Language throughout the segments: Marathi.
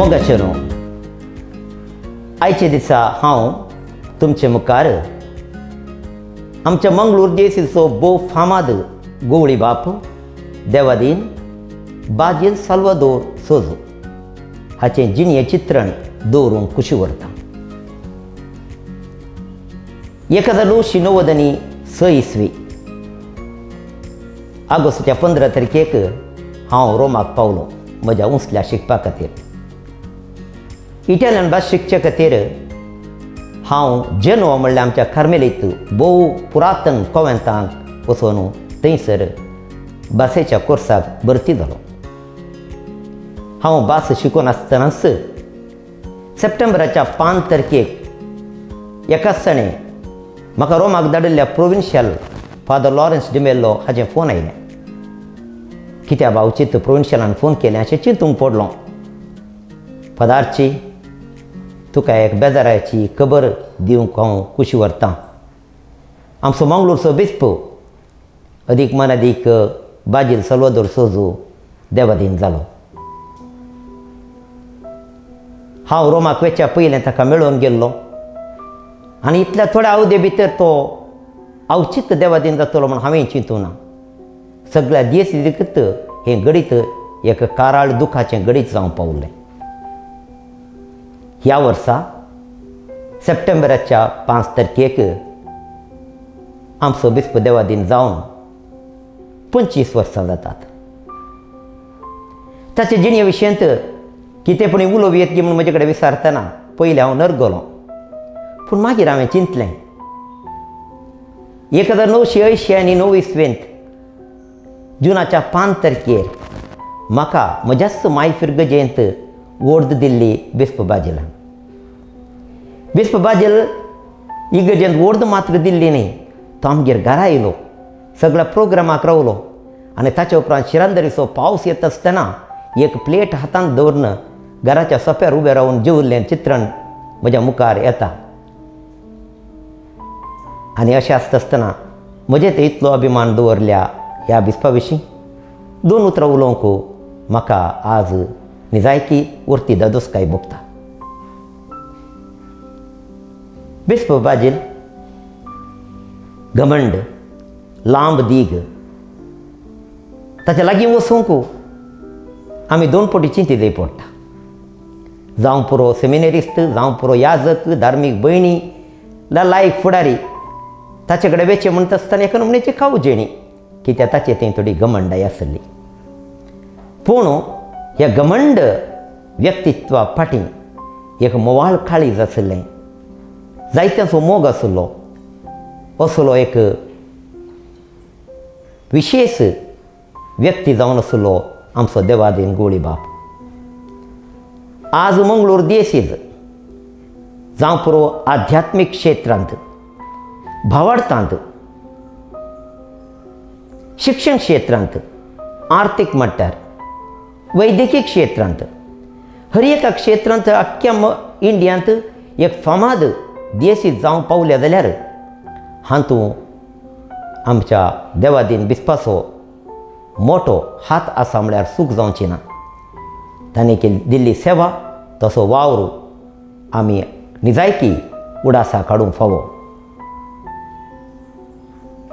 मोगाचेरो आयचे दिसा हांव तुमचे मुखार आमच्या मंगळूर देशीचो भोव फामाद गोवळी बाप देवादीन बाजील साल्वादोर सोजो हाचें जिणेचें चित्रण दवरूंक खुशी व्हरता. 1996 इसवी ऑगस्टच्या 15 तारखेक हांव रोमाक पावलो म्हज्या उंचल्या शिकपा खातीर. इटालियन भास शिकचे खातीर हांव जेनो म्हणल्यार आमच्या कार्मेलीत भोव पुरातन कॉवेंतांत वचून थंयसर भासेच्या कोर्साक भरती जालो. हांव भास शिकून आसतनाच सप्टेंबराच्या 5 तारखेक एकाच दिसांनी म्हाका रोमाक धाडिल्ल्या प्रोविन्शियल फादर लॉरेन्स डिमेल्लो हाचें फोन आयलें. कित्या बावचीत प्रोविन्शियलान फोन केलें अशें चिंतूंक पडलो. फादरची तुका एक बेजाराची खबर दिवंक हांव खुशी व्हरतां. आमचो मंगळूरचो बिस्प अदीक मनादीक बाजील साल्वादोर सोजो देवादीन जालो. हांव रोमाक वेच्या पयलें ताका मेळोवन गेल्लो आनी इतल्या थोड्या अवधे भितर तो अवचित देवादीन जातलो म्हूण हांवें चिंतूं ना. सगळ्या दियेसीकत हें गडीत एक काराळ दुखाचें गडीत जावं पावलें. ह्या वर्सा सप्टेंबराच्या 5 तारखेक आमचो बिस्प देवादीन जावन 25 वर्सां जातात. ताचे जिणे विशयंत कितें पूण उलोवप येत गी म्हूण म्हजे कडेन विचारतना पयलीं हांव नरगलो. पूण मागीर हांवें चिंतलें 1980 आनी 9 इसवेंत जुनाच्या 5 तारखेर म्हाका म्हज्याच मायफिर गजेंत वोर्द दिल्ली बिस्प बाजीलान. बिस्प बाजील इगर्जेंत वोर्द मात्र दिल्ली न्ही, तो आमगेर घरा येयलो, सगळ्या प्रोग्रामाक रावलो आनी ताचे उपरांत शिरांदरीचो पावस येत आसतना एक प्लेट हातांत दवरून घराच्या सोंप्यार उबें रावन जेवल्लें चित्रण म्हज्या मुखार येता. आनी अशें आसतना म्हजे ते इतलो अभिमान दवरल्या ह्या बिस्पा विशीं 2 उतरां उलोवंक म्हाका आज निजायकी उरती दादोसकाय भोगता. बिस्प बाजील घमंड लांब दीग ताचे लागीं वचूंक आमी 2 फावटी चिंती जाय पडटा. जावं पुरो सेमिनेरिस्ट, जावं पुरो याजक, धार्मीक भयणी लायक फुडारी ताचे कडेन वेचें म्हणटा आसतना एका नमूनेची खाऊ जेणी, कित्याक ताचे थंय थोडी घमंडाय आसली. पूण ह्या घमंड व्यक्तित्वा फाटीं एक मोवाळ काळीज आसलें, जायत्यांचो मोग आसलो. असलो एक विशेश व्यक्ती जावन आसलो आमचो देवादीन गोवळी बाप. आज मंगळूर देशीत जावं पुरो आध्यात्मीक क्षेत्रांत, भावार्थांत, शिक्षण क्षेत्रांत, आर्थीक मट्टार, वैद्यकीय क्षेत्रांत, हर एका क्षेत्रांत अख्ख्या इंडियांत एक फामाद देशीत जावं पावल्या जाल्यार हातूंत आमच्या देवादीन बिस्पाचो मोठो हात आसा म्हळ्यार चूक जावची ना. ताणें दिल्ली सेवा तसो वावर आमी निजायकी उडासा काडूंक फावो.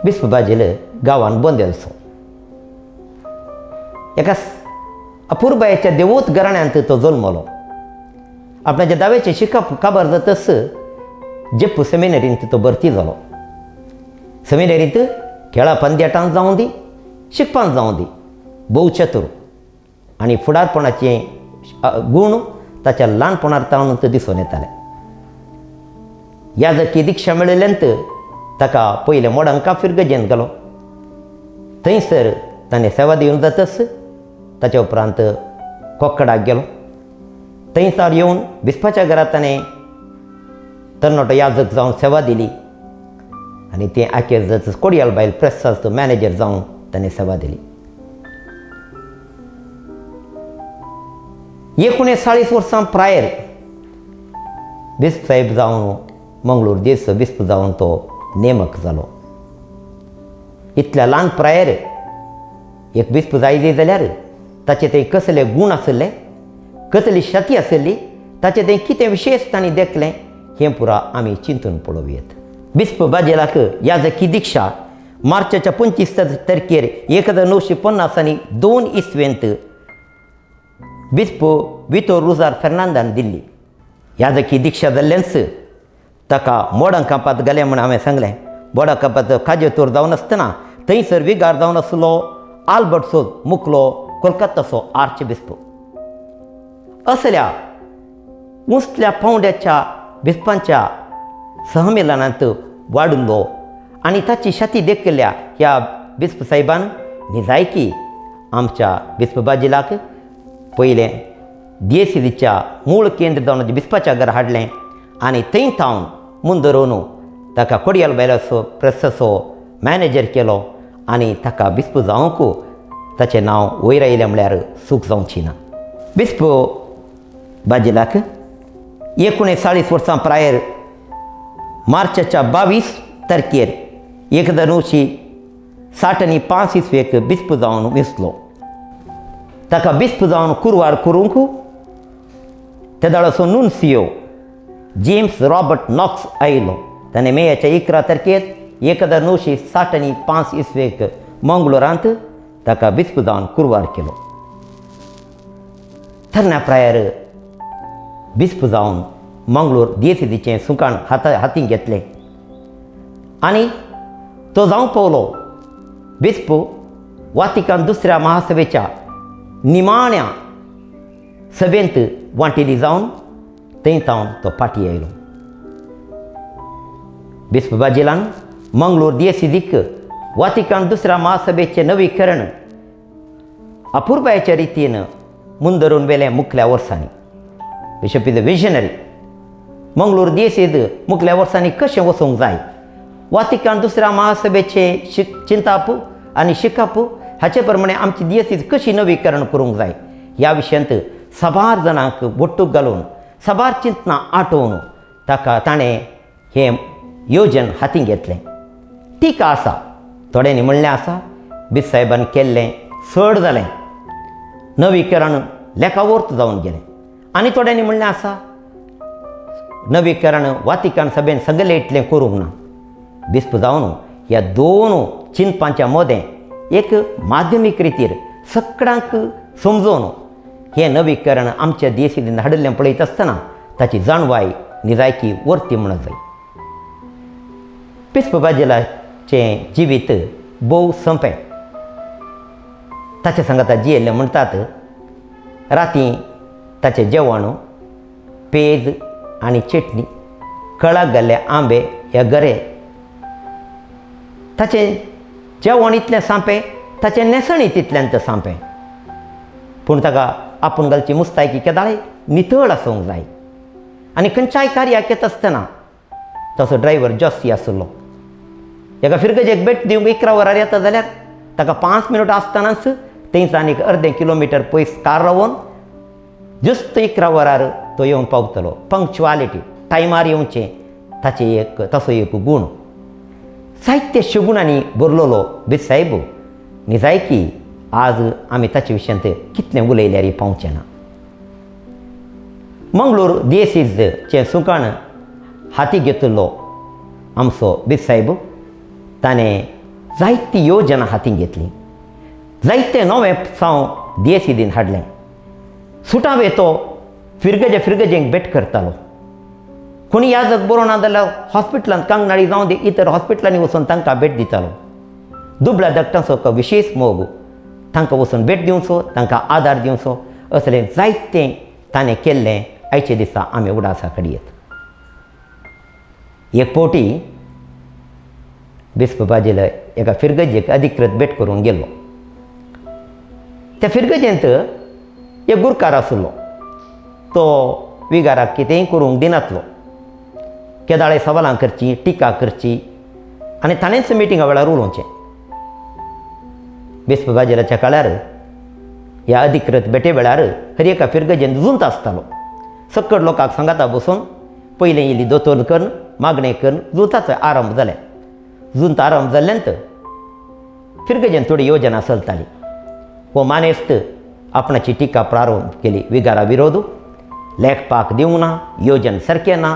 बिस्प बाजील गांवांत बोंदेलचो एका अपुरबायेच्या देवूत घराण्यांत तो जल्मलो. आपणाच्या दावेचें शिकप काबार जातच जेप्पू सेमिनरींत तो भरती जालो. सेमिनरींत खेळा पंद्याटांत जावं दी, शिकपांत जावं दी, भोव चतूर आनी फुडारपणाचे गूण ताच्या ल्हानपणांत दिसून येताले. याजकी दिक्षा मेळिल्ल्यान ताका पयले मोडान काफीर गजेंत गेलो. थंयसर ताणें सेवा दिवन जातच ताच्या उपरांत कोक्कडाक गेलो. थंयसर येवन बिस्पाच्या घरांत ताणें तरणाटो याजक जावन सेवा दिली आनी तें आखेर जातच कोडयाल बायल प्रेसाचो मॅनेजर जावन ताणें सेवा दिली. 39 वर्सां प्रायर बिस्प साहेब जावन मंगळूर देशचो बिस्प जावन तो नेमक जालो. इतल्या ल्हान प्रायर एक बिस्प जाय जाल्यार ताचे थंय कसले गूण आसले कसली शेती आसली ताचें तें कितें विशेश तांणी देखलें हें पुरा आमी चिंतून पळोवयात. बिस्प बाजेलाक याजकी दिक्षा मार्चाच्या 25 तारखेर 1950 इसवेंत बिस्प वितोर रुजार फेर्नांदान दिल्ली. याजकी दिक्षा जाल्ल्यानच ताका मोडां कापांत घालें म्हण हांवें सांगलें. मोडां कापांत खाजेतोर जावन आसतना थंयसर विगार जावन आसलो आल्बर्टसो मुखलो कोलकाताचो आर्चबिस्प. असल्या उंचल्या पावंड्याच्या बिस्पांच्या सहमेलनांत वाडुल्लो आनी ताची शाती देखल्या ह्या बिस्प साहेबान निजायकी आमच्या बिस्प बाजेलाक पयलें DSCच्या मूळ केंद्र जावन बिस्पाच्या घरा हाडलें आनी थंय थावन मुंदरोवन ताका कोडयाल बायलाचो प्रेसाचो मॅनेजर केलो आनी ताका बिस्प जावंक ताचें नांव वयर आयलें म्हळ्यार चूक जावची ना. बिस्प बाजेलाक 39 वर्सां प्रायर मार्चाच्या 22 तारखेर 1965 इसवेक बिस्प जावन विसलो. ताका बिस्प जावन कुरवार करूंक त्या दाळाचो नुन्सियो जेम्स रॉबर्ट नॉक्स आयलो. ताणें मेयाच्या 11 तारखेर 1965 इसवेक मंगलोरांत ताका बिस्प जावन कुरवार केलो. थरण्या प्रायर बिस्प जावन मंगलोर DSCचें सुकाण हातीन घेतलें आनी तो जावं पावलो बिस्प वातिकान दुसऱ्या महासभेच्या निमाण्या सभेंत वांटेली जावन थंय थावन तो फाटी आयलो. बिस्प बाजेलान मंगलोर DSCक वातिकान दुसऱ्या महासभेचें नवीकरण अपुर्बायेच्या रितीन मुंदरून वेलें मुखल्या वर्सांनी. Bishop is a visionary. Mangalore DSCत मुखल्या वर्सांनी कशें वचूंक जाय, वातिकान दुसऱ्या महासभेचे चिंताप आनी शिकाप हाचे प्रमाणे आमची DSC कशी नवीकरण करूंक जाय ह्या विशयांत साबार जाणांक वट्टूक घालून साबार चिंतना आटोवन ताणें हें येवजन हातीन घेतलें. टिका आसा, थोड्यांनी म्हणलें आसा बिस्प साहेबान केल्लें चड जालें, नवीकरण लेखावर्त जावन गेलें. आनी थोड्यांनी म्हणलें आसा नवीकरण वातिकान सभेन सगळें इतलें करूंक ना. बिस्प जावन ह्या दोन चिंतपांच्या मोदें एक माध्यमीक रितीर सगळ्यांक समजोवन हें नवीकरण आमच्या DSCन हाडिल्लें पळयत आसतना ताची जाणवाय निजायकी वर्ती म्हणत जाय. बिस्प बाजेलाचें जिवीत भोव संपें. ताचे सांगाता जियेल्लें म्हणटात रातीं ताचें जेवण पेज आनी चटणी, कळाक घाल्ले आंबे ह्या गरे. ताचें जेवण इतलें सांपें, ताचें न्हेसणय तितल्यांत सांपें. पूण ताका आपूण घालची मुस्तायकी केदाळे नितळ आसूंक जाय. आनी खंयच्याय कार्याक येता आसतना तसो ड्रायव्हर जास्ती आसलो. एका फिरगजेक भेट दिवंक 11 वरार येता जाल्यार ताका 5 मिनट आसतनाच थंयसान एक अर्दें किलोमिटर पयस कार रावन जुस्त 11 वरार तो येवन पावतलो. पंक्च्युआलिटी, टायमार येवचें ताचे तसो एक गूण. साहित्य शुगुणांनी बरलोलो बिस्प साहेब निजायकी आज आमी ताचे विशयांत कितलें उलयल्यार पावचें ना. मंगलोर DSCचें सुकाण हाती घेतिल्लो आमचो बिस्प साहेब ताणें जायती येवजनां हातीन घेतलीं. जायते नवें साव DSCन हाडलें. सुटावे तो फिरगजेक भेट करतालो. कोणी याजक बरो ना जाल्यार हॉस्पिटलांत कांगनाळी जावं दी इतर हॉस्पिटलांनी वचून तांकां भेट दितालो. दुबळ्या धाकट्यांचो विशेष मोग तांकां वचून भेट दिवचो, तांकां आदार दिवचो, असलें जायतें ताणें केल्लें आयचे दिसा आमी उडासा काडयेत. एक फावटी बिस्प बाजेला एका फिरगजेक अधिकृत भेट करूंक गेल्लो. त्या फिरगजेंत एक गुरकार आसलो. तो विगाराक कितेंय करूंक दिनातलो. केदाळे सवालां करची, टिका करची आनी ताणेंच मिटिंगा वेळार उलोवचें. बिस्प बाजेलाच्या काळार ह्या अधिकृत भेटे वेळार हर एका फिरगजेंत झुंत आसतालो. सकड लोकांक सांगाता बसून पयलें इल्ली दोतोर करून मागणें करून झुंताचो आरंभ जालें. झुंत आरंभ जाल्ल्यानंतर फिरगजेन थोडी येवजनां चलताली. हो मानेस्त आपणाची टिका प्रारंभ केली. विगारा विरोधू लेखपाक दिवंक ना, योजन सारकें ना,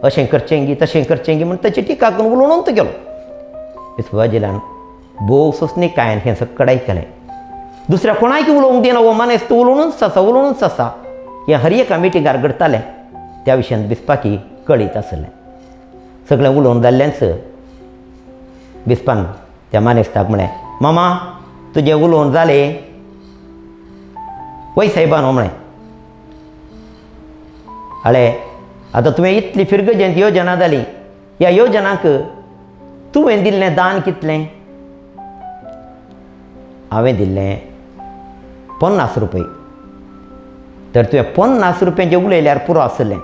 अशें करचेंगी तशें करचेंगी म्हण ताची टिका करून उलोवनूच गेलो. विस्पबाजिलान भोव सोंसणीकायेन हें सगळें आयकलें. दुसऱ्या कोणाक उलोवंक दिना हो मनीस, तूं उलोवनूच आसा हें हर एका मिटिंगार घडटालें. त्या विशयान बिस्पाकी कळीत आसलें. सगळें उलोवन जाल्ल्यानच बिस्पान त्या मानेस्ताक म्हळें, मामा तुजें उलोवन जालें? वय सायबान म्हळें, हळे आतां तुवें इतली फिरगजेंत योजना जाली, ह्या योजनाक तुवें दिल्लें दान कितलें? हांवें दिल्लें 50 रुपये. तर तुवें 50 रुपयांचें उलयल्यार पुरो आसलें.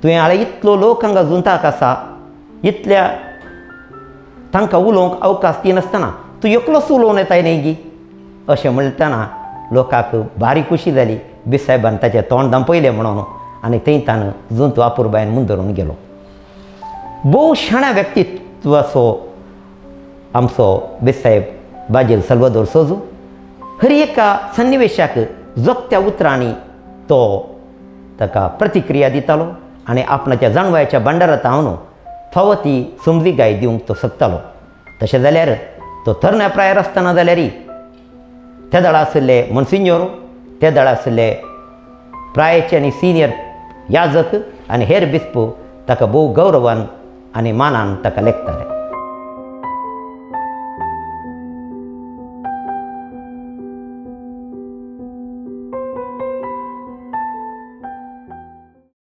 तुवें हाळे इतलो लोक हांगा झुंताक आसा, इतल्या तांकां उलोवंक अवकाश दिनासतना तूं एकलोच उलोवन येताय न्ही गी. अशें म्हणटना लोकांक भारी खुशी जाली. बिसायबान ताचें तोंड दांपयलें म्हणून आनी थंयतान झुंत वापुरबायन मुंदरून गेलो. भोव शाण्या व्यक्तित्वाचो आमचो बिसायब बाजेल साल्वादोर सोजू. हर एका सन्निवेशाक जोगत्या उतरांनी तो ताका प्रतिक्रिया दितालो आनी आपणाच्या जाणवयाच्या भांडारांत हांव फावो ती समजीकाय दिवंक तो शकतालो. तशें जाल्यार तो तरण्या प्रायार आसतना जाल्यारय त्या दळा आशिल्ले मोन्सिन्योर, त्या दळा आशिल्ले प्रायेचे आनी सिनियर याजक आनी हेर बिस्प ताका भोव गौरवान आनी मानान ताका लेखताले.